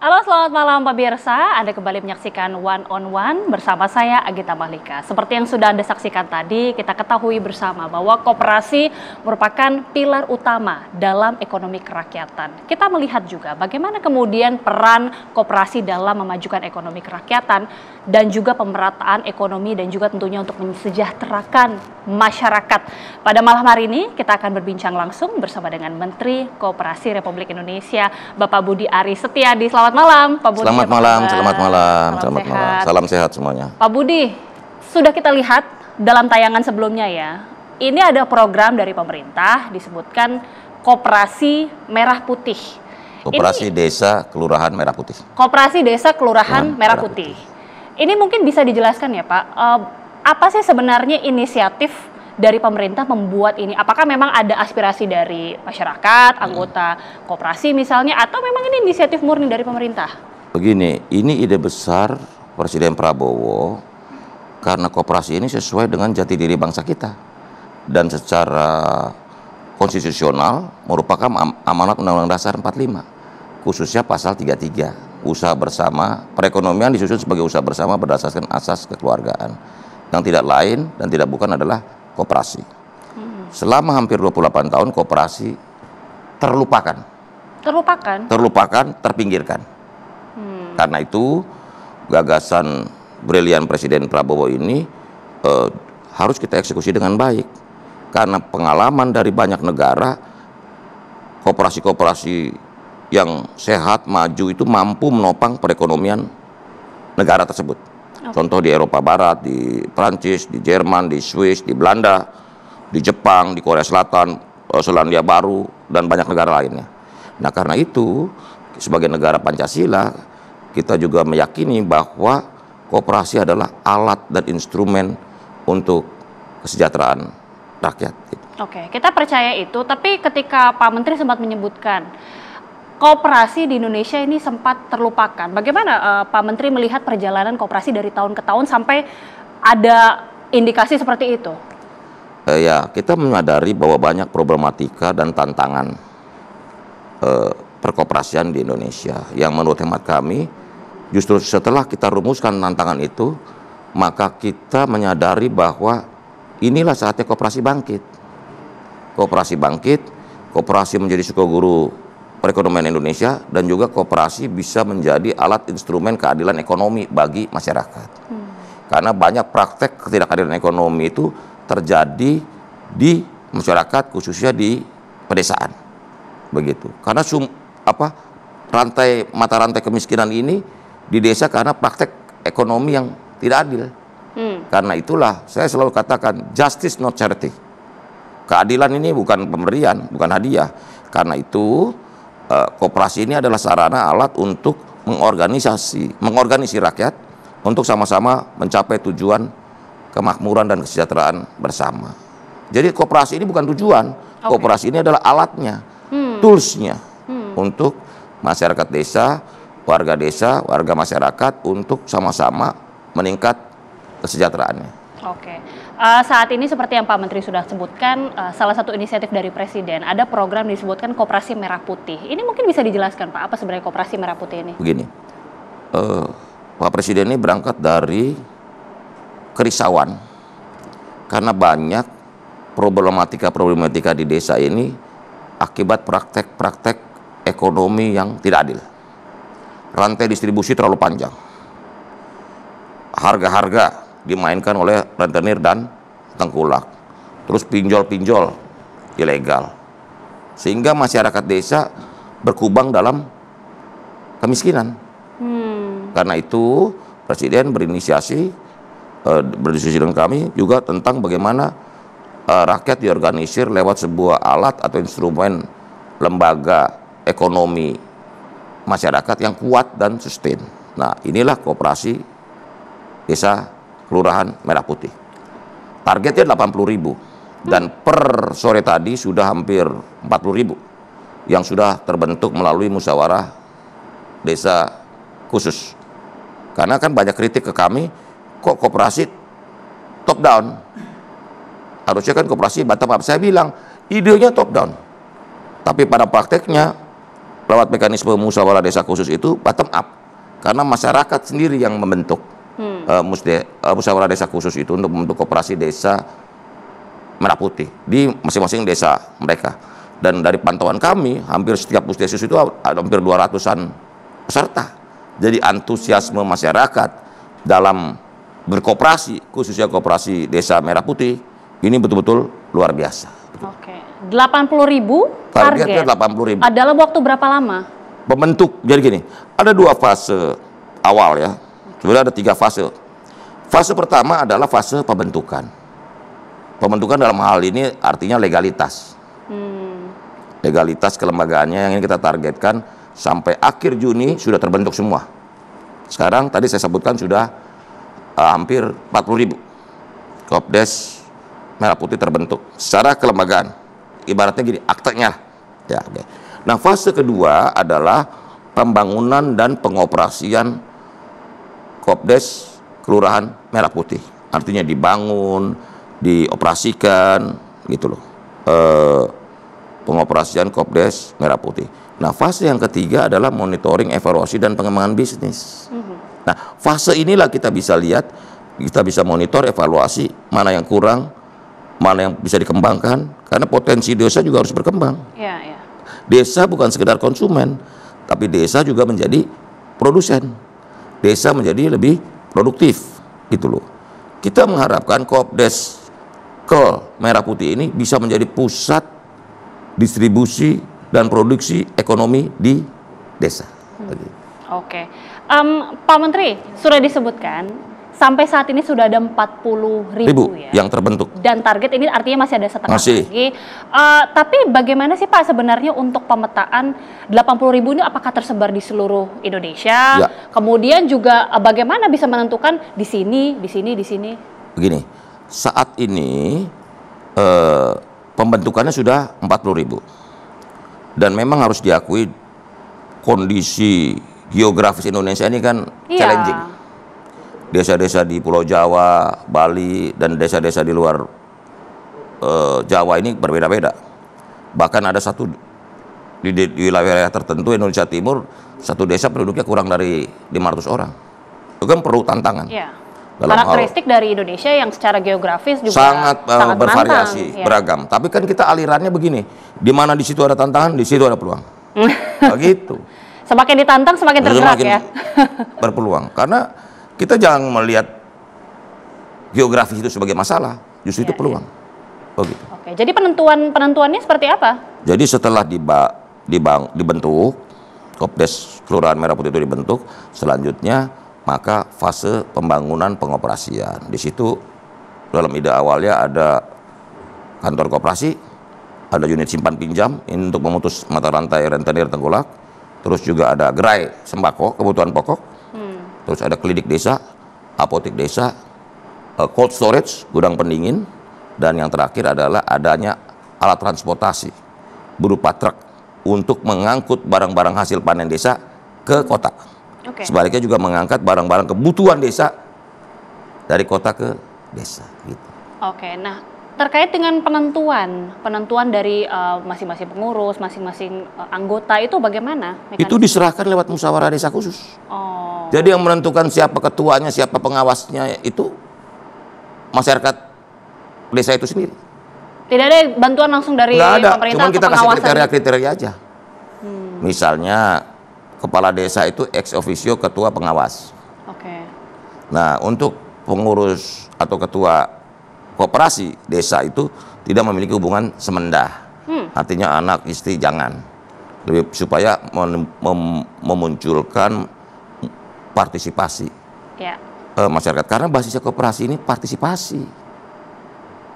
Halo, selamat malam pemirsa. Anda kembali menyaksikan One on One bersama saya Agita Mahlika. Seperti yang sudah Anda saksikan tadi, kita ketahui bersama bahwa koperasi merupakan pilar utama dalam ekonomi kerakyatan. Kita melihat juga bagaimana kemudian peran koperasi dalam memajukan ekonomi kerakyatan dan juga pemerataan ekonomi dan juga tentunya untuk mensejahterakan masyarakat. Pada malam hari ini kita akan berbincang langsung bersama dengan Menteri Koperasi Republik Indonesia, Bapak Budi Aris Setiadi. Selamat malam, Pak Budi. Selamat malam, selamat malam, selamat malam. Salam sehat semuanya. Pak Budi, sudah kita lihat dalam tayangan sebelumnya ya, ini ada program dari pemerintah disebutkan Koperasi Merah Putih. Koperasi Desa Kelurahan Merah Putih. Koperasi Desa Kelurahan Merah Putih. Ini mungkin bisa dijelaskan ya Pak, apa sih sebenarnya inisiatif dari pemerintah membuat ini? Apakah memang ada aspirasi dari masyarakat, anggota koperasi misalnya, atau memang ini inisiatif murni dari pemerintah? Begini, ini ide besar Presiden Prabowo karena koperasi ini sesuai dengan jati diri bangsa kita dan secara konstitusional merupakan amanat Undang-Undang Dasar 45, khususnya pasal 33. Usaha bersama, perekonomian disusun sebagai usaha bersama berdasarkan asas kekeluargaan. Yang tidak lain dan tidak bukan adalah koperasi. Selama hampir 28 tahun koperasi terlupakan. Terlupakan, terpinggirkan. Karena itu gagasan brilian Presiden Prabowo ini harus kita eksekusi dengan baik. Karena pengalaman dari banyak negara, koperasi-koperasi yang sehat, maju itu mampu menopang perekonomian negara tersebut. Contoh di Eropa Barat, di Prancis, di Jerman, di Swiss, di Belanda, di Jepang, di Korea Selatan, Selandia Baru, dan banyak negara lainnya. Nah karena itu, sebagai negara Pancasila, kita juga meyakini bahwa koperasi adalah alat dan instrumen untuk kesejahteraan rakyat. Oke, kita percaya itu, tapi ketika Pak Menteri sempat menyebutkan koperasi di Indonesia ini sempat terlupakan. Bagaimana Pak Menteri melihat perjalanan koperasi dari tahun ke tahun sampai ada indikasi seperti itu? Ya, kita menyadari bahwa banyak problematika dan tantangan perkoperasian di Indonesia. Yang menurut hemat kami, justru setelah kita rumuskan tantangan itu, maka kita menyadari bahwa inilah saatnya koperasi bangkit. Koperasi bangkit, koperasi menjadi sukoguru perekonomian Indonesia, dan juga koperasi bisa menjadi alat instrumen keadilan ekonomi bagi masyarakat. Karena banyak praktek ketidakadilan ekonomi itu terjadi di masyarakat, khususnya di pedesaan. Begitu. Karena mata rantai kemiskinan ini di desa karena praktek ekonomi yang tidak adil. Karena itulah saya selalu katakan justice not charity. Keadilan ini bukan pemberian, bukan hadiah. Karena itu koperasi ini adalah sarana alat untuk mengorganisasi rakyat untuk sama-sama mencapai tujuan kemakmuran dan kesejahteraan bersama. Jadi koperasi ini bukan tujuan, koperasi ini adalah alatnya, toolsnya untuk masyarakat desa, warga masyarakat untuk sama-sama meningkat kesejahteraannya. Oke, saat ini seperti yang Pak Menteri sudah sebutkan, salah satu inisiatif dari Presiden, ada program disebutkan Koperasi Merah Putih. Ini mungkin bisa dijelaskan Pak, apa sebenarnya Koperasi Merah Putih ini? Begini, Pak Presiden ini berangkat dari kerisauan, karena banyak problematika di desa ini akibat praktek-praktek ekonomi yang tidak adil. Rantai distribusi terlalu panjang. Harga-harga dimainkan oleh rentenir dan tengkulak. Terus pinjol-pinjol ilegal. Sehingga masyarakat desa berkubang dalam kemiskinan. Karena itu Presiden berdiskusi dengan kami juga tentang bagaimana rakyat diorganisir lewat sebuah alat atau instrumen lembaga ekonomi masyarakat yang kuat dan sustain. Nah, inilah koperasi Desa Kelurahan Merah Putih. Targetnya 80.000 dan per sore tadi sudah hampir 40.000 yang sudah terbentuk melalui musyawarah desa khusus. Karena kan banyak kritik ke kami, kok koperasi top down. Harusnya kan koperasi bottom up. Saya bilang idenya top down, tapi pada prakteknya lewat mekanisme musyawarah desa khusus itu bottom up, karena masyarakat sendiri yang membentuk musyawarah desa khusus itu untuk membentuk koperasi desa Merah Putih di masing-masing desa mereka. Dan dari pantauan kami, hampir setiap puskesmas itu ada hampir 200-an peserta. Jadi antusiasme masyarakat dalam berkoperasi, khususnya koperasi desa Merah Putih, ini betul-betul luar biasa. Oke, 80.000 target. 80.000. Dalam waktu berapa lama? Pembentuk, jadi gini, ada 2 fase awal ya. Sebenarnya ada 3 fase. Fase pertama adalah fase pembentukan. Pembentukan dalam hal ini artinya legalitas. Legalitas kelembagaannya yang ini kita targetkan sampai akhir Juni sudah terbentuk semua. Sekarang tadi saya sebutkan sudah hampir 40.000 Kopdes Merah Putih terbentuk secara kelembagaan. Ibaratnya gini, aktenya. Ya, okay. Nah, fase kedua adalah pembangunan dan pengoperasian Kopdes Kelurahan Merah Putih. Artinya dibangun, dioperasikan, gitu loh. Pengoperasian Kopdes Merah Putih. Nah, fase yang ketiga adalah monitoring, evaluasi, dan pengembangan bisnis. Nah, fase inilah kita bisa lihat, kita bisa monitor, evaluasi, mana yang kurang, mana yang bisa dikembangkan, karena potensi desa juga harus berkembang. Desa bukan sekedar konsumen, tapi desa juga menjadi produsen. Desa menjadi lebih produktif, gitu loh. Kita mengharapkan Kopdes Merah Putih ini bisa menjadi pusat distribusi dan produksi ekonomi di desa. Oke, Pak Menteri, sudah disebutkan sampai saat ini sudah ada 40.000 ya yang terbentuk. Dan target ini artinya masih ada setengah masih lagi. Tapi bagaimana sih Pak sebenarnya untuk pemetaan 80.000 ini, apakah tersebar di seluruh Indonesia? Ya. Kemudian juga bagaimana bisa menentukan di sini, di sini, di sini? Begini, saat ini pembentukannya sudah 40.000. Dan memang harus diakui kondisi geografis Indonesia ini kan challenging. Desa-desa di Pulau Jawa, Bali, dan desa-desa di luar Jawa ini berbeda-beda. Bahkan ada satu di wilayah tertentu Indonesia Timur, satu desa penduduknya kurang dari 500 orang. Itu kan perlu tantangan. Karakteristik dari Indonesia yang secara geografis juga sangat bervariasi, beragam. Tapi kan kita alirannya begini, di mana di situ ada tantangan, di situ ada peluang. Begitu. Semakin ditantang, semakin tergerak ya. Berpeluang. Karena kita jangan melihat geografis itu sebagai masalah, justru itu peluang. Begitu. Oke, jadi penentuannya seperti apa? Jadi setelah dibentuk, Kopdes Kelurahan Merah Putih itu dibentuk, selanjutnya maka fase pembangunan pengoperasian. Di situ dalam ide awalnya ada kantor koperasi, ada unit simpan pinjam ini untuk memutus mata rantai rentenir tengkulak, terus juga ada gerai sembako kebutuhan pokok, terus ada klinik desa, apotek desa, cold storage gudang pendingin, dan yang terakhir adalah adanya alat transportasi berupa truk untuk mengangkut barang-barang hasil panen desa ke kota. Sebaliknya juga mengangkat barang-barang kebutuhan desa dari kota ke desa. Gitu. Nah terkait dengan penentuan dari masing-masing pengurus, masing-masing anggota itu bagaimana? Itu diserahkan lewat musyawarah desa khusus. Jadi yang menentukan siapa ketuanya, siapa pengawasnya itu masyarakat desa itu sendiri. Tidak ada bantuan langsung dari pemerintah? Cuma kita kasih kriteria-kriteria aja. Misalnya kepala desa itu ex officio ketua pengawas. Nah, untuk pengurus atau ketua koperasi desa itu tidak memiliki hubungan semendah. Artinya anak istri jangan. Lebih supaya memunculkan partisipasi masyarakat, karena basisnya koperasi ini partisipasi.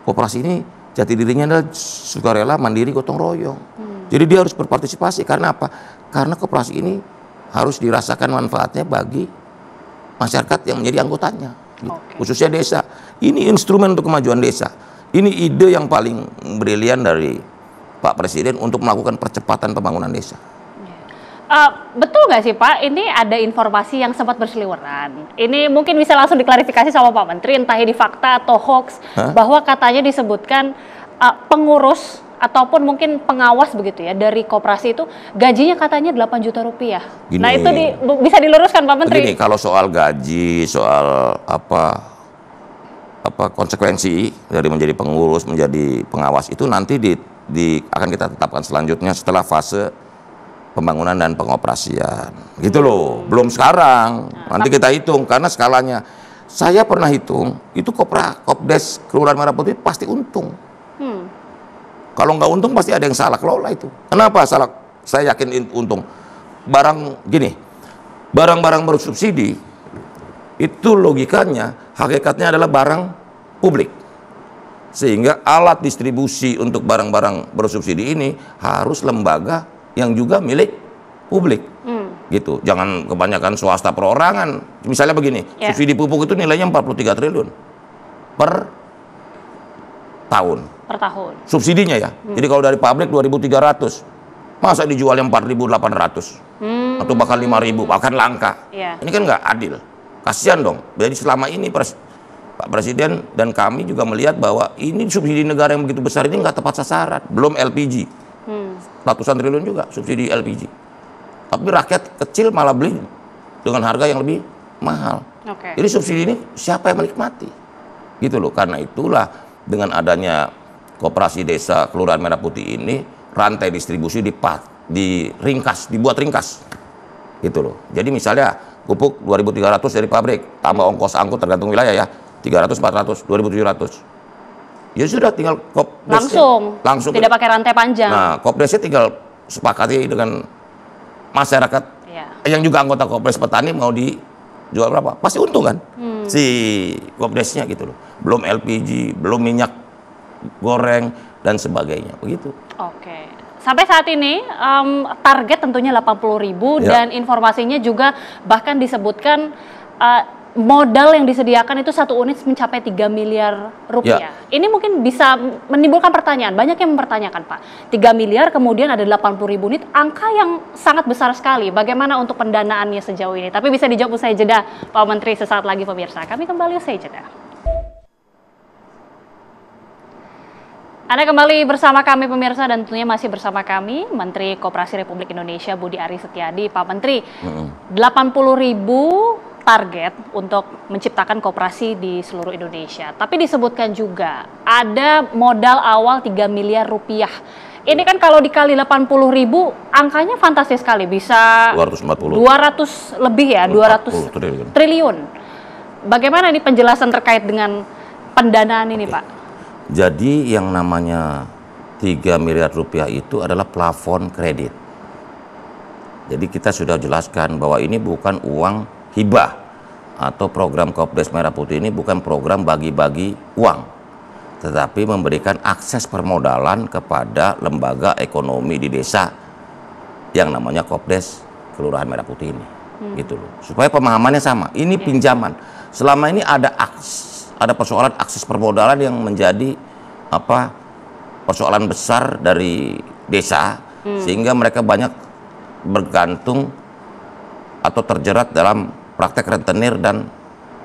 Koperasi ini jati dirinya adalah sukarela, mandiri, gotong royong. Jadi dia harus berpartisipasi. Karena apa? Karena koperasi ini harus dirasakan manfaatnya bagi masyarakat yang menjadi anggotanya, khususnya desa. Ini instrumen untuk kemajuan desa. Ini ide yang paling brilian dari Pak Presiden untuk melakukan percepatan pembangunan desa. Betul nggak sih Pak, ini ada informasi yang sempat berseliweran. Ini mungkin bisa langsung diklarifikasi sama Pak Menteri, entah ini fakta atau hoax, bahwa katanya disebutkan pengurus ataupun mungkin pengawas begitu ya dari koperasi itu gajinya katanya 8 juta rupiah. Gini, Nah itu bisa diluruskan Pak Menteri. Begini, kalau soal gaji, soal apa konsekuensi dari menjadi pengurus, menjadi pengawas itu nanti akan kita tetapkan selanjutnya setelah fase pembangunan dan pengoperasian. Gitu loh, belum sekarang. Nanti kita hitung karena skalanya. Saya pernah hitung, itu Kopdes Kelurahan Merah Putih pasti untung. Kalau nggak untung pasti ada yang salah kelola itu. Kenapa salah? Saya yakin untung. Barang-barang bersubsidi itu logikanya, hakikatnya adalah barang publik. Sehingga alat distribusi untuk barang-barang bersubsidi ini harus lembaga yang juga milik publik. Gitu. Jangan kebanyakan swasta perorangan. Misalnya begini, subsidi pupuk itu nilainya 43 triliun per tahun. Per tahun. Subsidinya ya. Jadi kalau dari pabrik 2.300, masa dijualnya 4.800 atau bahkan 5.000, bahkan langka. Ini kan nggak adil. Kasihan dong. Jadi selama ini Pak Presiden dan kami juga melihat bahwa ini subsidi negara yang begitu besar ini nggak tepat sasaran. Belum LPG. Ratusan triliun juga subsidi LPG. Tapi rakyat kecil malah beli dengan harga yang lebih mahal. Jadi subsidi ini siapa yang menikmati? Gitu loh. Karena itulah dengan adanya Koperasi Desa Kelurahan Merah Putih ini, rantai distribusi dibuat ringkas. Gitu loh. Jadi misalnya pupuk 2.300 dari pabrik, tambah ongkos angkut tergantung wilayah ya, 300, 400, 2.700. Ya sudah tinggal langsung tidak pakai rantai panjang. Nah, Kopdesnya tinggal sepakati dengan masyarakat yang juga anggota Kopdes petani mau dijual berapa, pasti untung kan si Kopdesnya gitu loh. Belum LPG, belum minyak goreng dan sebagainya begitu. Sampai saat ini target tentunya 80.000 dan informasinya juga bahkan disebutkan modal yang disediakan itu satu unit mencapai 3 miliar rupiah. Ini mungkin bisa menimbulkan pertanyaan. Banyak yang mempertanyakan, Pak. 3 miliar kemudian ada 80.000 unit, angka yang sangat besar sekali. Bagaimana untuk pendanaannya sejauh ini? Tapi bisa dijawab usai jeda, Pak Menteri, sesaat lagi pemirsa. Kami kembali usai jeda. Anda kembali bersama kami pemirsa dan tentunya masih bersama kami Menteri Koperasi Republik Indonesia Budi Aris Setiadi. Pak Menteri, 80.000 target untuk menciptakan koperasi di seluruh Indonesia. Tapi disebutkan juga ada modal awal 3 miliar rupiah. Ini kan kalau dikali 80.000 angkanya fantastis sekali, bisa 200 lebih ya, 200 triliun. Bagaimana ini penjelasan terkait dengan pendanaan ini, Pak? Jadi yang namanya 3 miliar rupiah itu adalah plafon kredit. Jadi kita sudah jelaskan bahwa ini bukan uang hibah atau program Kopdes Merah Putih ini bukan program bagi-bagi uang, tetapi memberikan akses permodalan kepada lembaga ekonomi di desa yang namanya Kopdes Kelurahan Merah Putih ini. Gitu loh. Supaya pemahamannya sama. Ini pinjaman. Selama ini ada persoalan akses permodalan yang menjadi persoalan besar dari desa, sehingga mereka banyak bergantung atau terjerat dalam praktek rentenir dan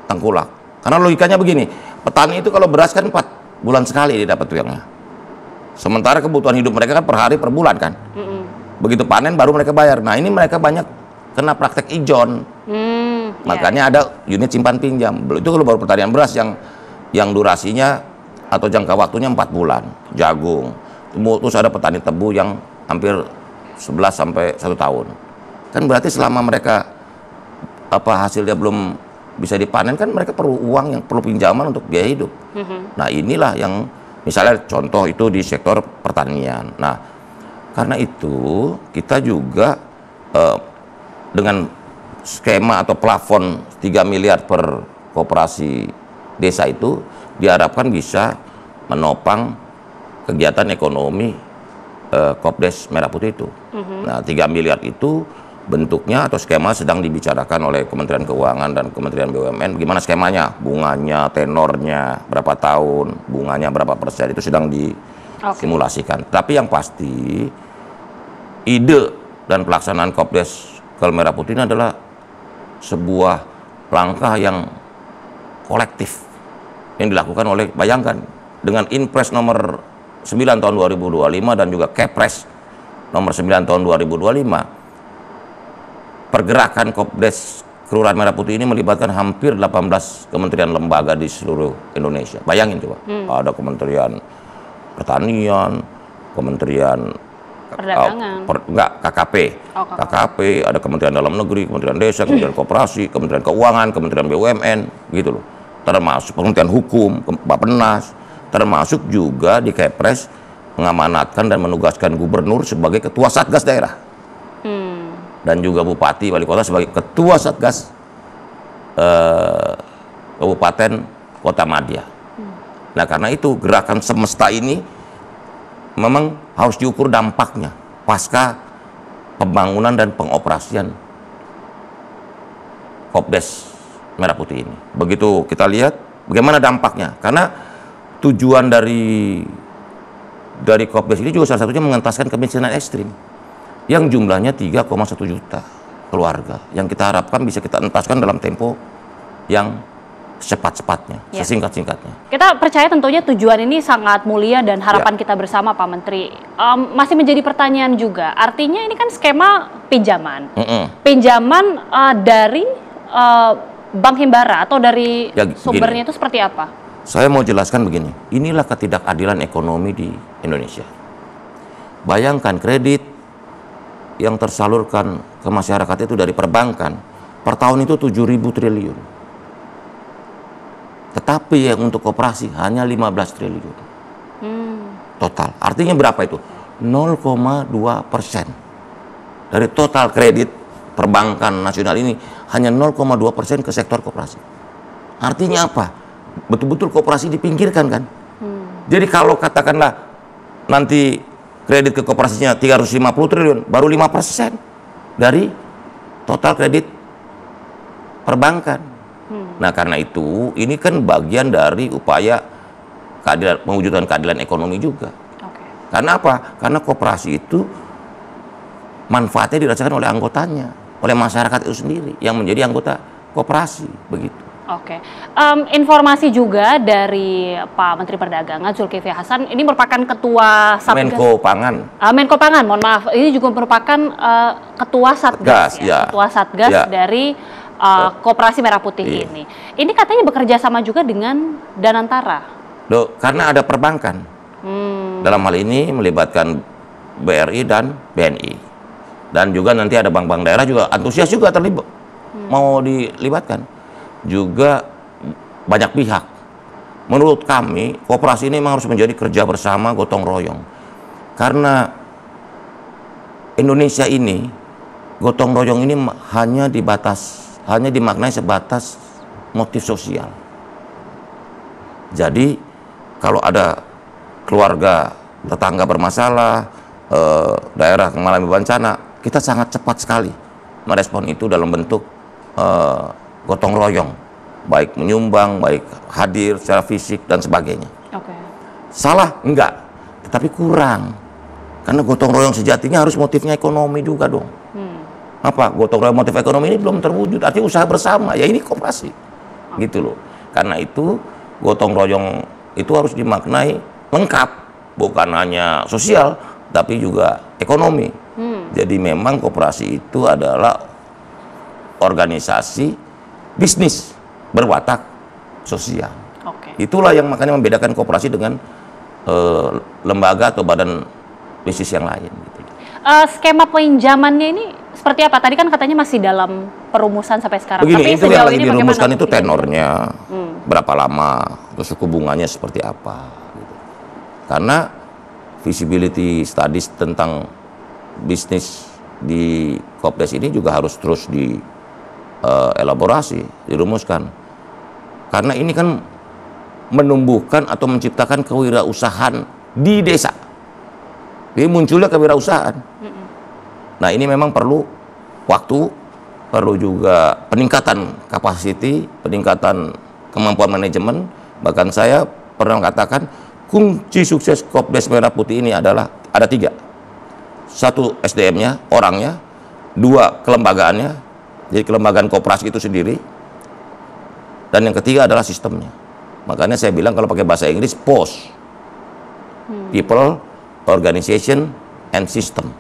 tengkulak. Karena logikanya begini, petani itu kalau beras kan 4 bulan sekali dia dapat uangnya. Sementara kebutuhan hidup mereka kan per hari per bulan kan. Begitu panen baru mereka bayar. Nah ini mereka banyak kena praktek ijon. Makanya ada unit simpan pinjam. Itu kalau baru pertanian beras yang durasinya atau jangka waktunya 4 bulan. Jagung. Terus ada petani tebu yang hampir 11 sampai 1 tahun. Kan berarti selama mereka hasilnya belum bisa dipanen kan mereka perlu uang, yang perlu pinjaman untuk biaya hidup. Nah inilah yang misalnya contoh itu di sektor pertanian. Nah karena itu kita juga dengan skema atau plafon 3 miliar per koperasi desa itu diharapkan bisa menopang kegiatan ekonomi Kopdes Merah Putih itu. Nah 3 miliar itu bentuknya atau skema sedang dibicarakan oleh Kementerian Keuangan dan Kementerian BUMN. Gimana skemanya, bunganya, tenornya, berapa tahun, bunganya berapa persen, itu sedang disimulasikan. Tapi yang pasti ide dan pelaksanaan Kopdes Merah Putih ini adalah sebuah langkah yang kolektif yang dilakukan oleh, bayangkan, dengan Inpres nomor 9 tahun 2025 dan juga Kepres nomor 9 tahun 2025, pergerakan Kopdes Kelurahan Merah Putih ini melibatkan hampir 18 kementerian lembaga di seluruh Indonesia. Bayangin coba, ada Kementerian Pertanian, Kementerian Perdagangan. KKP. KKP, ada Kementerian Dalam Negeri, Kementerian Desa, Kementerian Koperasi, Kementerian Keuangan, Kementerian BUMN, gitu loh. Termasuk Kementerian Hukum, Bappenas, termasuk juga di Kepres mengamanatkan dan menugaskan gubernur sebagai ketua Satgas daerah. Dan juga bupati, wali kota sebagai ketua Satgas Kabupaten Kota Madya. Nah, karena itu gerakan semesta ini memang harus diukur dampaknya pasca pembangunan dan pengoperasian Kopdes Merah Putih ini. Begitu kita lihat bagaimana dampaknya, karena tujuan dari Kopdes ini juga salah satunya mengentaskan kemiskinan ekstrim yang jumlahnya 3,1 juta keluarga yang kita harapkan bisa kita entaskan dalam tempo yang secepat-cepatnya, sesingkat-singkatnya. Kita percaya tentunya tujuan ini sangat mulia dan harapan kita bersama, Pak Menteri. Masih menjadi pertanyaan juga, artinya ini kan skema pinjaman. Pinjaman dari Bank Himbara atau dari sumbernya itu seperti apa? Saya mau jelaskan begini, inilah ketidakadilan ekonomi di Indonesia. Bayangkan kredit yang tersalurkan ke masyarakat itu dari perbankan, per tahun itu 7.000 triliun. Tetapi yang untuk koperasi hanya 15 triliun total. Artinya berapa itu? 0,2% dari total kredit perbankan nasional ini, hanya 0,2% ke sektor koperasi. Artinya apa? Betul-betul koperasi dipinggirkan kan? Jadi kalau katakanlah nanti kredit ke koperasinya 350 triliun, baru 5% dari total kredit perbankan. Nah, karena itu ini kan bagian dari upaya mewujudkan keadilan ekonomi juga. Karena apa? Karena koperasi itu manfaatnya dirasakan oleh anggotanya, oleh masyarakat itu sendiri yang menjadi anggota koperasi, begitu. Informasi juga dari Pak Menteri Perdagangan Zulkifli Hasan, ini merupakan ketua Satgas. Menko Pangan. Menko Pangan, mohon maaf. Ini juga merupakan ketua Satgas, ketua Satgas dari Koperasi Merah Putih ini. Ini katanya bekerja sama juga dengan Danantara. Loh, karena ada perbankan. Dalam hal ini melibatkan BRI dan BNI. Dan juga nanti ada bank-bank daerah juga antusias juga terlibat. Mau dilibatkan. Juga banyak pihak. Menurut kami, koperasi ini memang harus menjadi kerja bersama, gotong royong. Karena Indonesia ini, gotong royong ini hanya dimaknai sebatas motif sosial. Jadi kalau ada keluarga tetangga bermasalah, daerah mengalami bencana, kita sangat cepat sekali merespon itu dalam bentuk gotong royong, baik menyumbang, baik hadir secara fisik dan sebagainya. Salah? Enggak, tetapi kurang. Karena gotong royong sejatinya harus motifnya ekonomi juga dong. Apa? Gotong royong motif ekonomi ini belum terwujud, artinya usaha bersama, ya ini koperasi. Gitu loh. Karena itu gotong royong itu harus dimaknai lengkap, bukan hanya sosial, tapi juga ekonomi. Jadi memang koperasi itu adalah organisasi bisnis berwatak sosial. Itulah yang makanya membedakan koperasi dengan lembaga atau badan bisnis yang lain. Gitu. Skema pinjamannya ini seperti apa? Tadi kan katanya masih dalam perumusan sampai sekarang. Begini, itu yang lagi dirumuskan itu tenornya, berapa lama, terus suku bunganya seperti apa. Gitu. Karena visibility studies tentang bisnis di Kopdes ini juga harus terus elaborasi, dirumuskan. Karena ini kan menumbuhkan atau menciptakan kewirausahaan di desa. Jadi munculnya kewirausahaan. Nah, ini memang perlu waktu, perlu juga peningkatan kapasiti, peningkatan kemampuan manajemen. Bahkan saya pernah katakan kunci sukses Kopdes Merah Putih ini adalah ada 3. 1 SDM-nya, orangnya. 2 kelembagaannya, jadi kelembagaan koperasi itu sendiri. Dan yang ketiga adalah sistemnya. Makanya saya bilang kalau pakai bahasa Inggris, POS. People, organization, and system.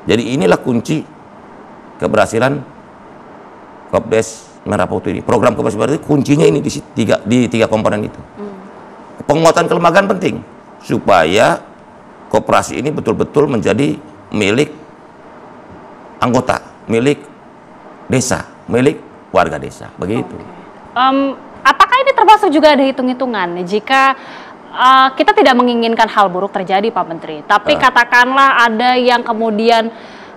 Jadi inilah kunci keberhasilan Kopdes Merah Putih ini. Program Kopdes Merah Putih kuncinya ini di tiga komponen itu. Penguatan kelembagaan penting supaya koperasi ini betul-betul menjadi milik anggota, milik desa, milik warga desa, begitu. Apakah ini termasuk juga ada hitung-hitungan jika kita tidak menginginkan hal buruk terjadi, Pak Menteri, tapi katakanlah ada yang kemudian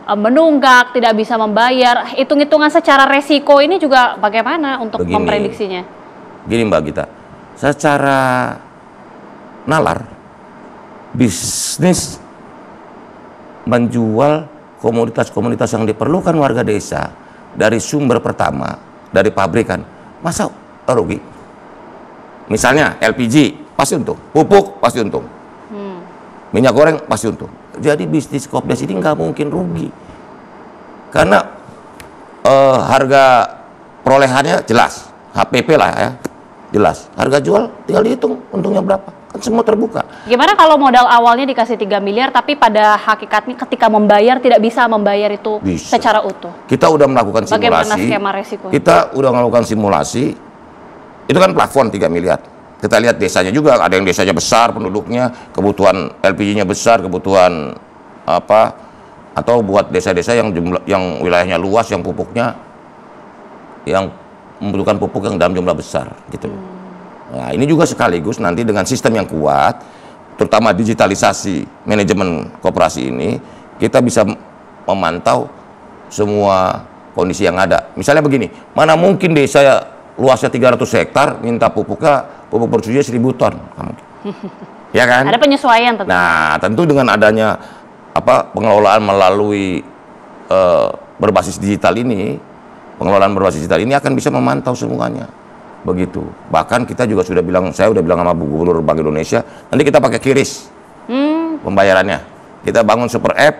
menunggak, tidak bisa membayar, hitung-hitungan secara resiko ini juga bagaimana untuk memprediksinya? Gini Mbak Gita, secara nalar, bisnis menjual komoditas-komoditas yang diperlukan warga desa dari sumber pertama, dari pabrikan, masa rugi? Misalnya LPG, pasti untung, pupuk pasti untung, minyak goreng pasti untung. Jadi bisnis Kopdes ini nggak mungkin rugi karena harga perolehannya jelas, HPP lah ya, jelas. Harga jual tinggal dihitung untungnya berapa, kan semua terbuka. Gimana kalau modal awalnya dikasih 3 miliar tapi pada hakikatnya ketika membayar tidak bisa membayar itu secara utuh? Kita udah melakukan simulasi. Bagaimana skema resiko? Kita udah melakukan simulasi, itu kan plafon 3 miliar. Kita lihat desanya juga, ada yang desanya besar penduduknya, kebutuhan LPG-nya besar, kebutuhan apa, atau buat desa-desa yang wilayahnya luas, yang pupuknya, yang membutuhkan pupuk yang dalam jumlah besar, gitu. Nah, ini juga sekaligus nanti dengan sistem yang kuat, terutama digitalisasi manajemen koperasi ini, kita bisa memantau semua kondisi yang ada. Misalnya begini, mana mungkin desa luasnya 300 hektar minta pupuk bersusia 1000 ton, ya kan? Ada penyesuaian tentu. Nah, tentu dengan adanya pengelolaan melalui berbasis digital ini, akan bisa memantau semuanya, begitu. Bahkan kita juga sudah bilang, saya udah bilang sama Bu Gubernur Bank Indonesia, nanti kita pakai QRIS pembayarannya. Kita bangun super app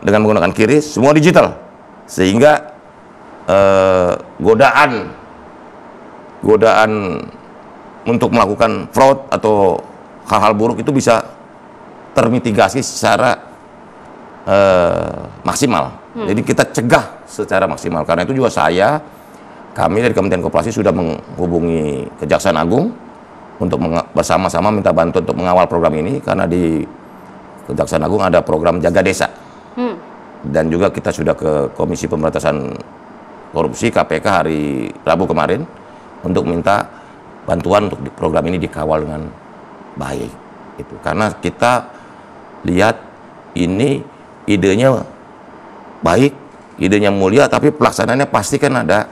dengan menggunakan QRIS, semua digital, sehingga godaan untuk melakukan fraud atau hal-hal buruk itu bisa termitigasi secara maksimal. Jadi kita cegah secara maksimal. Karena itu juga kami dari Kementerian Koperasi sudah menghubungi Kejaksaan Agung untuk bersama-sama minta bantuan untuk mengawal program ini, karena di Kejaksaan Agung ada program Jaga Desa. Dan juga kita sudah ke Komisi Pemberantasan Korupsi KPK hari Rabu kemarin untuk minta bantuan untuk program ini dikawal dengan baik. Itu karena kita lihat ini idenya baik, idenya mulia, tapi pelaksanaannya pasti kan ada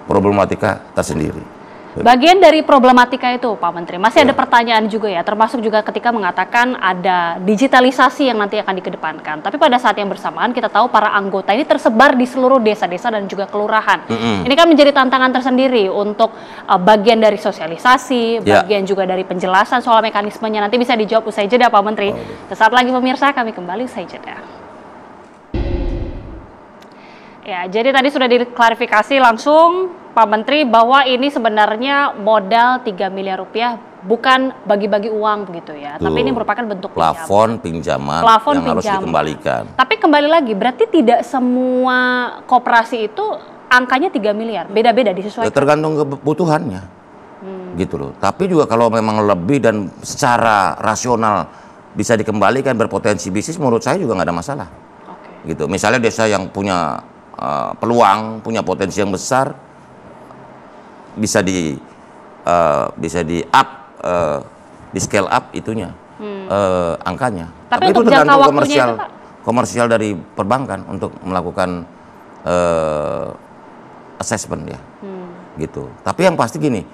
problematika tersendiri. Bagian dari problematika itu, Pak Menteri, masih ada pertanyaan juga ya, termasuk juga ketika mengatakan ada digitalisasi yang nanti akan dikedepankan. Tapi pada saat yang bersamaan kita tahu para anggota ini tersebar di seluruh desa-desa dan juga kelurahan. Ini kan menjadi tantangan tersendiri untuk bagian dari sosialisasi, bagian juga dari penjelasan soal mekanismenya. Nanti bisa dijawab usai jeda, Pak Menteri. Sesaat lagi pemirsa, kami kembali usai jeda. Ya, jadi tadi sudah diklarifikasi langsung Pak Menteri bahwa ini sebenarnya modal 3 miliar rupiah bukan bagi-bagi uang begitu ya. Tapi ini merupakan bentuk plafon pinjaman yang harus dikembalikan. Tapi kembali lagi, berarti tidak semua koperasi itu angkanya 3 miliar, beda-beda disesuaikan. Tergantung kebutuhannya, gitu loh. Tapi juga kalau memang lebih dan secara rasional bisa dikembalikan, berpotensi bisnis, menurut saya juga nggak ada masalah. Gitu. Misalnya desa yang punya peluang, punya potensi yang besar, bisa di up, di scale up itunya, angkanya. Tapi itu tergantung komersial dari perbankan untuk melakukan assessment ya, gitu. Tapi yang pasti gini,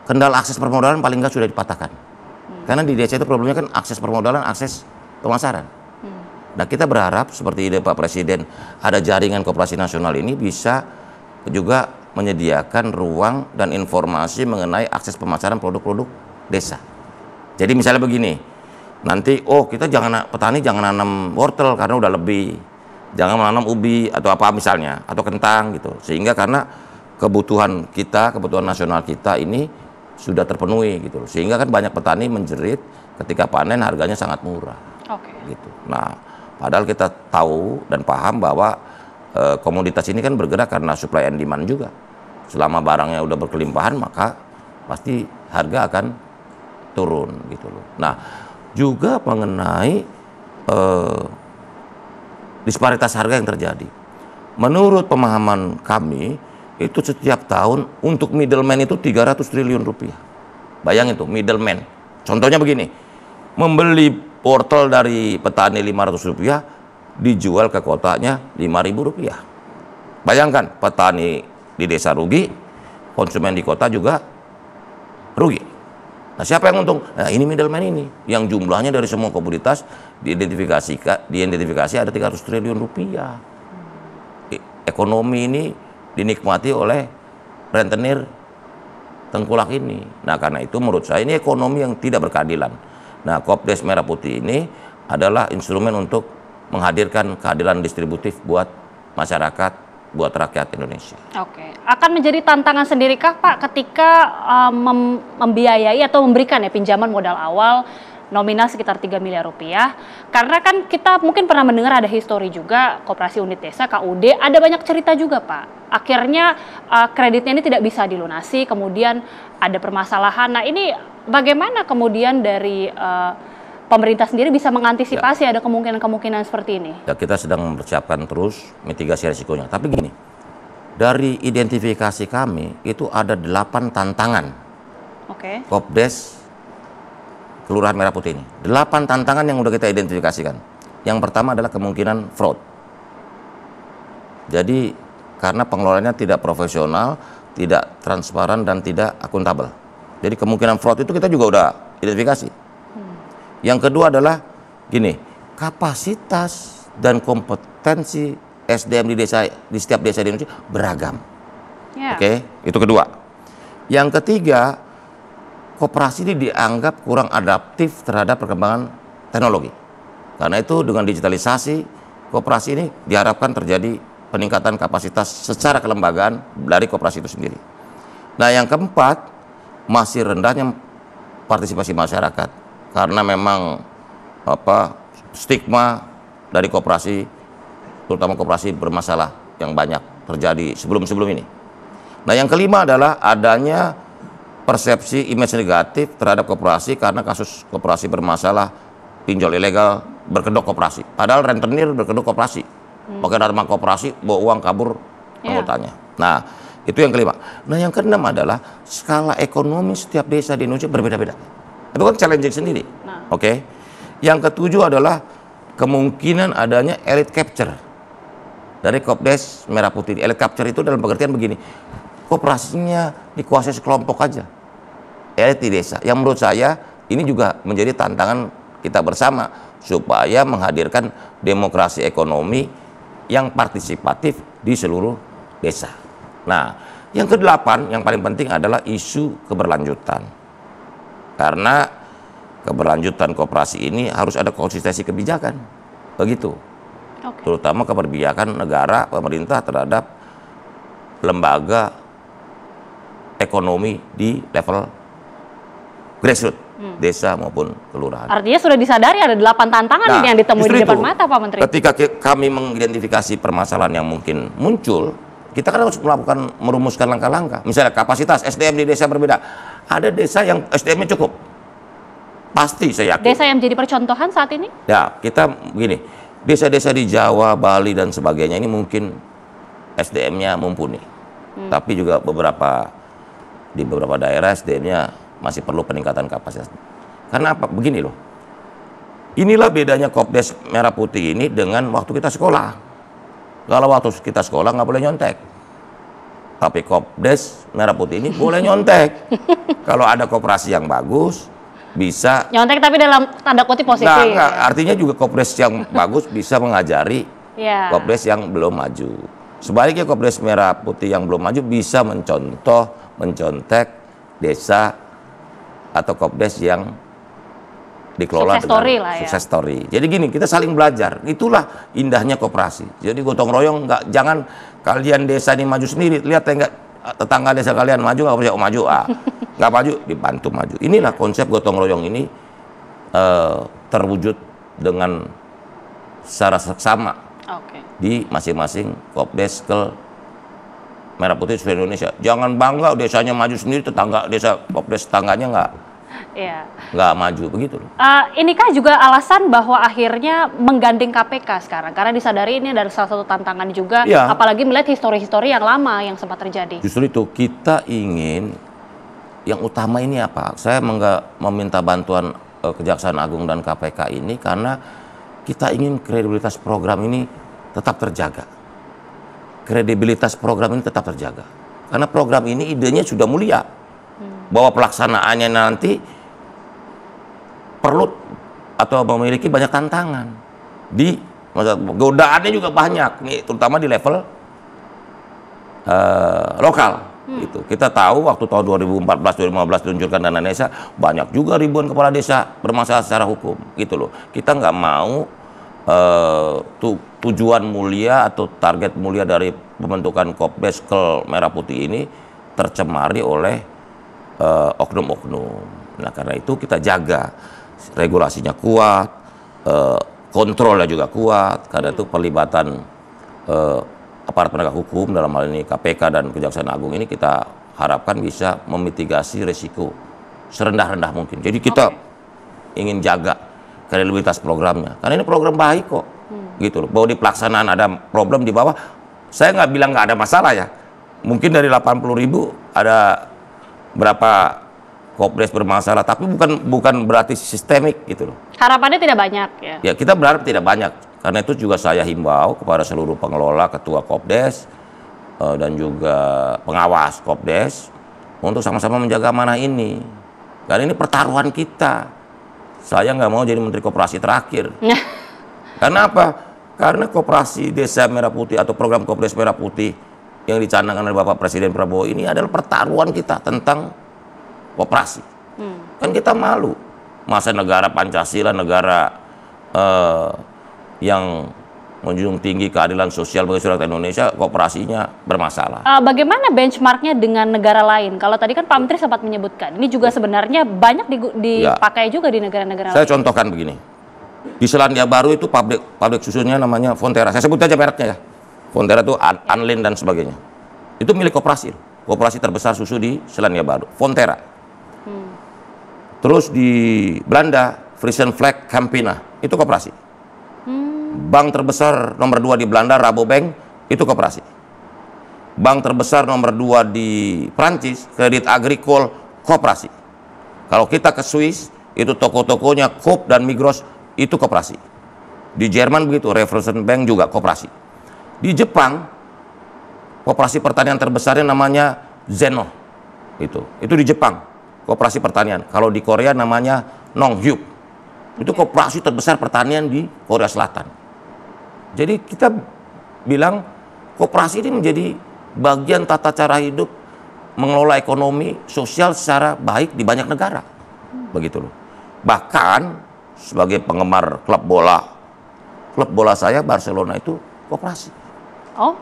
kendala akses permodalan paling nggak sudah dipatahkan, karena di desa itu problemnya kan akses permodalan, akses pemasaran. Nah, kita berharap seperti ide Pak Presiden, ada jaringan koperasi nasional ini bisa juga menyediakan ruang dan informasi mengenai akses pemasaran produk-produk desa. Jadi misalnya begini, nanti kita petani jangan nanam wortel karena udah lebih, jangan menanam ubi atau apa misalnya, atau kentang gitu. Sehingga karena kebutuhan nasional kita ini sudah terpenuhi gitu. Sehingga kan banyak petani menjerit ketika panen harganya sangat murah. Oke. Gitu. Nah, padahal kita tahu dan paham bahwa komoditas ini kan bergerak karena supply and demand juga. Selama barangnya udah berkelimpahan, maka pasti harga akan turun gitu loh. Nah, juga mengenai disparitas harga yang terjadi. Menurut pemahaman kami, itu setiap tahun untuk middleman itu 300 triliun rupiah. Bayangin tuh, middleman. Contohnya begini, membeli wortel dari petani 500 rupiah, dijual ke kotanya 5.000 rupiah. Bayangkan, petani di desa rugi, konsumen di kota juga rugi. Nah, siapa yang untung? Nah, ini middleman ini, yang jumlahnya dari semua komoditas diidentifikasi ada 300 triliun rupiah. Ekonomi ini dinikmati oleh rentenir tengkulak ini. Nah, karena itu menurut saya ini ekonomi yang tidak berkeadilan. Nah, Kopdes Merah Putih ini adalah instrumen untuk menghadirkan keadilan distributif buat masyarakat, buat rakyat Indonesia. Oke, akan menjadi tantangan sendirikah Pak ketika membiayai atau memberikan ya pinjaman modal awal nominal sekitar 3 miliar rupiah? Karena kan kita mungkin pernah mendengar ada histori juga Koperasi Unit Desa KUD, ada banyak cerita juga Pak. Akhirnya kreditnya ini tidak bisa dilunasi, kemudian ada permasalahan. Nah, ini bagaimana kemudian dari pemerintah sendiri bisa mengantisipasi ada kemungkinan-kemungkinan seperti ini? Ya, kita sedang mempersiapkan terus mitigasi risikonya. Tapi gini, dari identifikasi kami itu ada 8 tantangan. Oke. Kopdes Kelurahan Merah Putih ini. 8 tantangan yang udah kita identifikasikan. Yang pertama adalah kemungkinan fraud. Jadi karena pengelolaannya tidak profesional, tidak transparan dan tidak akuntabel. Jadi kemungkinan fraud itu kita juga udah identifikasi. Yang kedua adalah gini, kapasitas dan kompetensi SDM di setiap desa di Indonesia beragam. Yeah. Oke, itu kedua. Yang ketiga, koperasi ini dianggap kurang adaptif terhadap perkembangan teknologi. Karena itu dengan digitalisasi, koperasi ini diharapkan terjadi peningkatan kapasitas secara kelembagaan dari koperasi itu sendiri. Nah, yang keempat, masih rendahnya partisipasi masyarakat. Karena memang stigma dari koperasi, terutama koperasi bermasalah yang banyak terjadi sebelum ini. Nah, yang kelima adalah adanya persepsi image negatif terhadap koperasi karena kasus koperasi bermasalah, pinjol ilegal, berkedok koperasi. Padahal rentenir berkedok koperasi, pakai nama koperasi, bawa uang kabur anggotanya. Nah, itu yang kelima. Nah, yang keenam adalah skala ekonomi setiap desa di Indonesia berbeda-beda. Itu kan challenging sendiri. Oke. Yang ketujuh adalah kemungkinan adanya elite capture dari Kopdes Merah Putih. Elite capture itu dalam pengertian begini, koperasinya dikuasai sekelompok aja, elit di desa. Yang menurut saya ini juga menjadi tantangan kita bersama supaya menghadirkan demokrasi ekonomi yang partisipatif di seluruh desa. Nah, yang kedelapan yang paling penting adalah isu keberlanjutan. Karena keberlanjutan koperasi ini harus ada konsistensi kebijakan, begitu. Terutama keberpihakan negara, pemerintah terhadap lembaga ekonomi di level grassroots, desa maupun kelurahan. Artinya sudah disadari ada 8 tantangan yang ditemui di depan mata, Pak Menteri. Ketika kami mengidentifikasi permasalahan yang mungkin muncul, kita kan harus merumuskan langkah-langkah. Misalnya kapasitas SDM di desa berbeda. Ada desa yang SDM-nya cukup. Pasti saya yakin. Desa yang menjadi percontohan saat ini? Ya, kita begini. Desa-desa di Jawa, Bali dan sebagainya ini mungkin SDM-nya mumpuni. Tapi juga di beberapa daerah SDM-nya masih perlu peningkatan kapasitas. Karena apa? Begini loh. Inilah bedanya Kopdes Merah Putih ini dengan waktu kita sekolah. Kalau waktu kita sekolah nggak boleh nyontek. Tapi Kopdes Merah Putih ini boleh nyontek. Kalau ada koperasi yang bagus, bisa nyontek tapi dalam tanda kutip positif. Nah, artinya juga Kopdes yang bagus bisa mengajari Kopdes yang belum maju. Sebaliknya Kopdes Merah Putih yang belum maju bisa mencontek desa atau Kopdes yang dikelola dengan sukses story. Jadi gini, kita saling belajar. Itulah indahnya koperasi. Jadi gotong royong, jangan kalian desa ini maju sendiri. Lihat enggak tetangga desa kalian maju, nggak percaya maju, nggak maju dibantu maju. Inilah konsep gotong royong ini terwujud dengan secara seksama di masing-masing Kopdeskel Merah Putih seluruh Indonesia. Jangan bangga desanya maju sendiri, desa Kopdes tetangganya nggak maju, begitu loh. Inikah juga alasan bahwa akhirnya menggandeng KPK sekarang? Karena disadari ini adalah salah satu tantangan juga, apalagi melihat histori-histori yang lama yang sempat terjadi. Justru itu, kita ingin, yang utama ini apa? Saya meminta bantuan Kejaksaan Agung dan KPK ini karena kita ingin kredibilitas program ini tetap terjaga. Kredibilitas program ini tetap terjaga. Karena program ini idenya sudah mulia. Bahwa pelaksanaannya nanti perlu atau memiliki banyak tantangan. Godaannya juga banyak, nih, terutama di level lokal. Gitu. Kita tahu waktu tahun 2014-2015 diluncurkan dana desa, banyak juga ribuan kepala desa bermasalah secara hukum. Gitu loh. Kita nggak mau tujuan mulia atau target mulia dari pembentukan Kopdeskel Merah Putih ini tercemari oleh oknum-oknum. Nah, karena itu kita jaga regulasinya kuat, kontrolnya juga kuat. Karena itu pelibatan aparat penegak hukum dalam hal ini KPK dan Kejaksaan Agung ini kita harapkan bisa memitigasi resiko serendah-rendah mungkin. Jadi kita ingin jaga kredibilitas programnya, karena ini program baik kok, gitu loh. Bahwa di pelaksanaan ada problem di bawah, saya nggak bilang nggak ada masalah ya. Mungkin dari 80.000 ada berapa Kopdes bermasalah, tapi bukan berarti sistemik gitu loh. Harapannya tidak banyak ya? Ya, kita berharap tidak banyak. Karena itu juga saya himbau kepada seluruh pengelola, ketua Kopdes, dan juga pengawas Kopdes untuk sama-sama menjaga amanah ini. Karena ini pertaruhan kita. Saya nggak mau jadi Menteri Koperasi terakhir. Karena apa? Karena Koperasi Desa Merah Putih atau program Kopdes Merah Putih yang dicanangkan oleh Bapak Presiden Prabowo ini adalah pertaruhan kita tentang koperasi. Kan kita malu. Masa negara Pancasila, negara yang menjunjung tinggi keadilan sosial bagi seluruh Indonesia, koperasinya bermasalah. Bagaimana benchmarknya dengan negara lain? Kalau tadi kan Pak Menteri sempat menyebutkan, ini juga sebenarnya banyak dipakai juga di negara-negara lain. Saya contohkan begini. Di Selandia Baru itu pabrik susunya namanya Fonterra. Saya sebut aja mereknya ya. Fonterra itu Anlin dan sebagainya. Itu milik koperasi. Koperasi terbesar susu di Selandia Baru, Fonterra. Terus di Belanda, Friesen Flag Campina, itu koperasi. Bank terbesar nomor 2 di Belanda, Rabobank, itu koperasi. Bank terbesar nomor 2 di Prancis, Credit Agricole, koperasi. Kalau kita ke Swiss, itu toko-tokonya Coop dan Migros, itu koperasi. Di Jerman begitu, Raiffeisen Bank juga koperasi. Di Jepang, koperasi pertanian terbesarnya namanya Zeno. Itu di Jepang, koperasi pertanian. Kalau di Korea namanya Nonghyuk. Itu koperasi terbesar pertanian di Korea Selatan. Jadi kita bilang koperasi ini menjadi bagian tata cara hidup mengelola ekonomi sosial secara baik di banyak negara. Begitu loh. Bahkan sebagai penggemar klub bola saya Barcelona itu koperasi. Oh.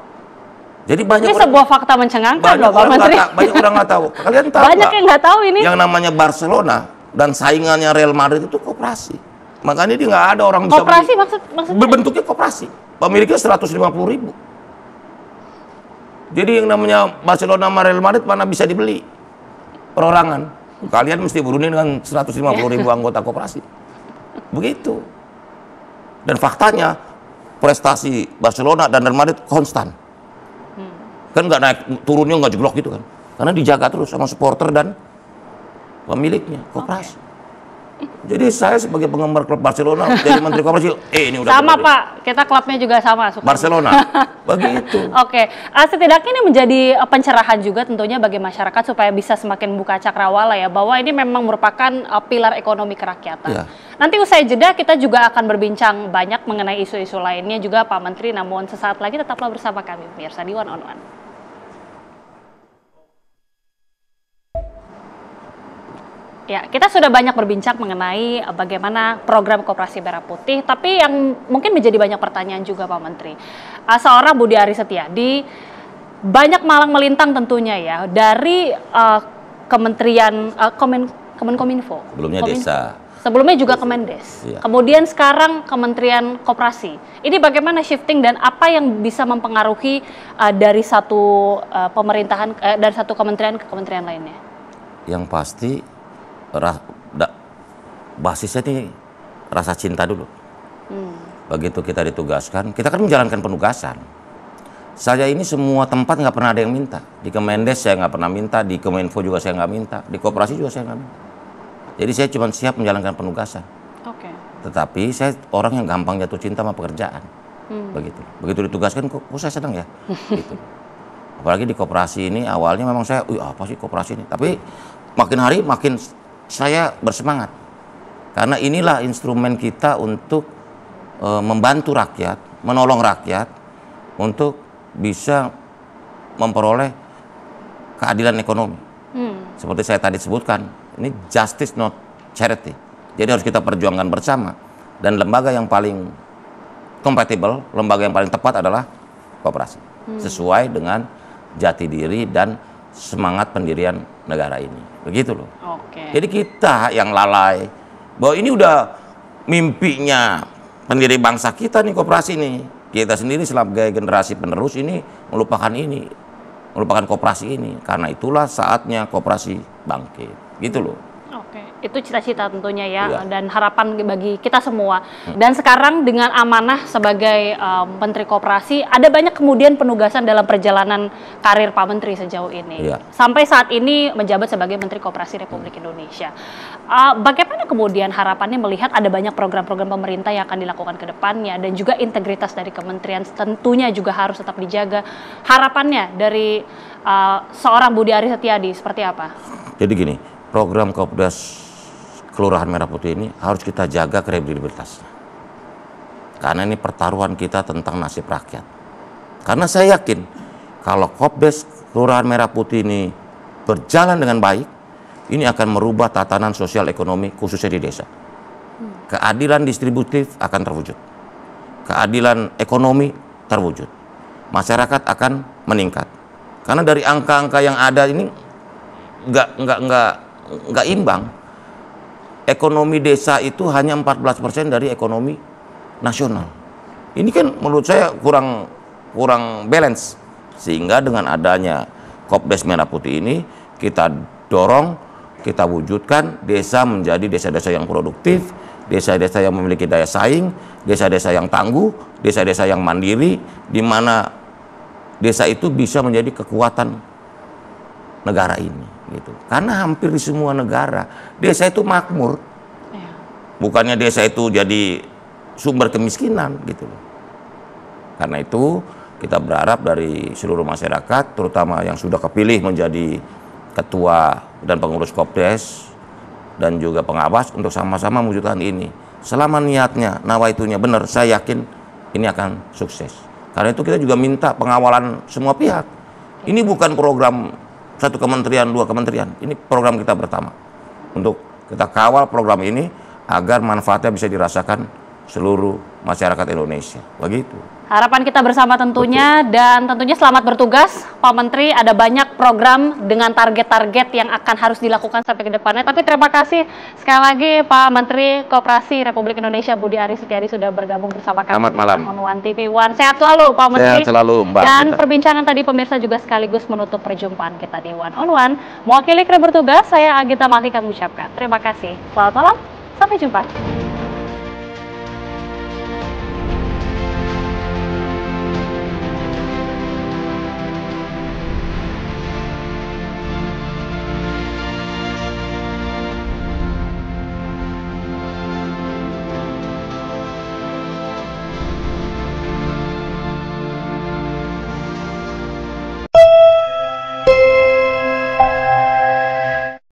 Jadi banyak ini sebuah fakta mencengangkan loh Pak Menteri. Banyak orang nggak tahu. Kalian tahu banyak yang nggak tahu ini. Yang namanya Barcelona dan saingannya Real Madrid itu koperasi. Makanya dia nggak ada orang bisa koperasi maksudnya berbentuknya koperasi. Pemiliknya 150.000. Jadi yang namanya Barcelona sama Real Madrid mana bisa dibeli perorangan. Kalian mesti berunding dengan 150.000 anggota koperasi. Begitu. Dan faktanya prestasi Barcelona dan Real Madrid konstan. Kan nggak naik turunnya nggak jeblok gitu kan. Karena dijaga terus sama supporter dan pemiliknya koperasi. Jadi saya sebagai penggemar klub Barcelona jadi menteri koperasi, ini udah sama Pak, kita klubnya juga sama suka. Barcelona, begitu. Oke, setidaknya ini menjadi pencerahan juga tentunya bagi masyarakat supaya bisa semakin buka cakrawala ya, bahwa ini memang merupakan pilar ekonomi kerakyatan. Ya. Nanti usai jeda kita juga akan berbincang banyak mengenai isu-isu lainnya juga Pak Menteri, namun sesaat lagi tetaplah bersama kami pemirsa di One on One. Ya, kita sudah banyak berbincang mengenai bagaimana program Koperasi Merah Putih, tapi yang mungkin menjadi banyak pertanyaan juga Pak Menteri. Seorang Budi Aris Setiadi banyak malang melintang tentunya ya dari Kementerian Kemenkominfo. Sebelumnya Desa. Sebelumnya juga Kemendes. Iya. Kemudian sekarang Kementerian Koperasi. Ini bagaimana shifting dan apa yang bisa mempengaruhi dari satu pemerintahan dari satu kementerian ke kementerian lainnya? Yang pasti basisnya nih rasa cinta dulu. Begitu kita ditugaskan, kita kan menjalankan penugasan. Saya ini semua tempat nggak pernah ada yang minta. Di Kemendes saya nggak pernah minta, di Kominfo juga saya nggak minta, di Koperasi juga saya nggak minta. Jadi saya cuma siap menjalankan penugasan. Oke. Tetapi saya orang yang gampang jatuh cinta sama pekerjaan. Begitu ditugaskan, kok saya senang ya. Gitu. Apalagi di Koperasi ini awalnya memang saya, apa sih Koperasi ini? Tapi makin hari makin saya bersemangat. Karena inilah instrumen kita untuk membantu rakyat, menolong rakyat untuk bisa memperoleh keadilan ekonomi. Seperti saya tadi sebutkan, ini justice not charity. Jadi harus kita perjuangkan bersama. Dan lembaga yang paling kompatibel, lembaga yang paling tepat adalah Koperasi. Sesuai dengan jati diri dan semangat pendirian negara ini. Begitu loh. Oke. Jadi kita yang lalai, bahwa ini udah mimpinya pendiri bangsa kita nih Koperasi nih. Kita sendiri sebagai generasi penerus ini melupakan Koperasi ini. Karena itulah saatnya Koperasi bangkit. Gitu loh. Oke, itu cita-cita tentunya ya, Iya. dan harapan bagi kita semua. Dan sekarang dengan amanah sebagai Menteri Koperasi, ada banyak kemudian penugasan dalam perjalanan karir Pak Menteri sejauh ini. Iya. Sampai saat ini menjabat sebagai Menteri Koperasi Republik Indonesia. Bagaimana kemudian harapannya melihat ada banyak program-program pemerintah yang akan dilakukan ke depannya, dan juga integritas dari kementerian tentunya juga harus tetap dijaga. Harapannya dari seorang Budi Aris Setiadi seperti apa? Jadi gini, program Kopdas Kelurahan Merah Putih ini harus kita jaga kredibilitasnya. Karena ini pertaruhan kita tentang nasib rakyat. Karena saya yakin kalau Kopdas Kelurahan Merah Putih ini berjalan dengan baik, ini akan merubah tatanan sosial ekonomi khususnya di desa. Keadilan distributif akan terwujud. Keadilan ekonomi terwujud. Masyarakat akan meningkat. Karena dari angka-angka yang ada ini nggak imbang. Ekonomi desa itu hanya 14% dari ekonomi nasional. Ini kan menurut saya kurang balance. Sehingga dengan adanya Kopdas Merah Putih ini kita dorong, kita wujudkan desa menjadi desa-desa yang produktif, desa-desa yang memiliki daya saing, desa-desa yang tangguh, desa-desa yang mandiri, di mana desa itu bisa menjadi kekuatan negara ini. Gitu. Karena hampir di semua negara desa itu makmur, bukannya desa itu jadi sumber kemiskinan gitu. Karena itu kita berharap dari seluruh masyarakat, terutama yang sudah kepilih menjadi ketua dan pengurus Kopdes dan juga pengawas, untuk sama-sama mewujudkan ini. Selama niatnya, nawaitunya benar, saya yakin ini akan sukses. Karena itu kita juga minta pengawalan semua pihak. Ini bukan program satu kementerian, dua kementerian. Ini program kita bersama untuk kita kawal program ini agar manfaatnya bisa dirasakan seluruh masyarakat Indonesia. Begitu. Harapan kita bersama tentunya. Betul. Dan tentunya selamat bertugas Pak Menteri. Ada banyak program dengan target-target yang akan harus dilakukan sampai ke depannya. Tapi terima kasih sekali lagi Pak Menteri Koperasi Republik Indonesia Budi Aris Setiadi sudah bergabung bersama kami. Selamat malam. On One TV One. Sehat selalu Pak Menteri. Sehat selalu Mbak. Dan perbincangan tadi pemirsa juga sekaligus menutup perjumpaan kita di One on One. Mewakili kru bertugas, saya Agita Malika mengucapkan terima kasih. Selamat malam, sampai jumpa.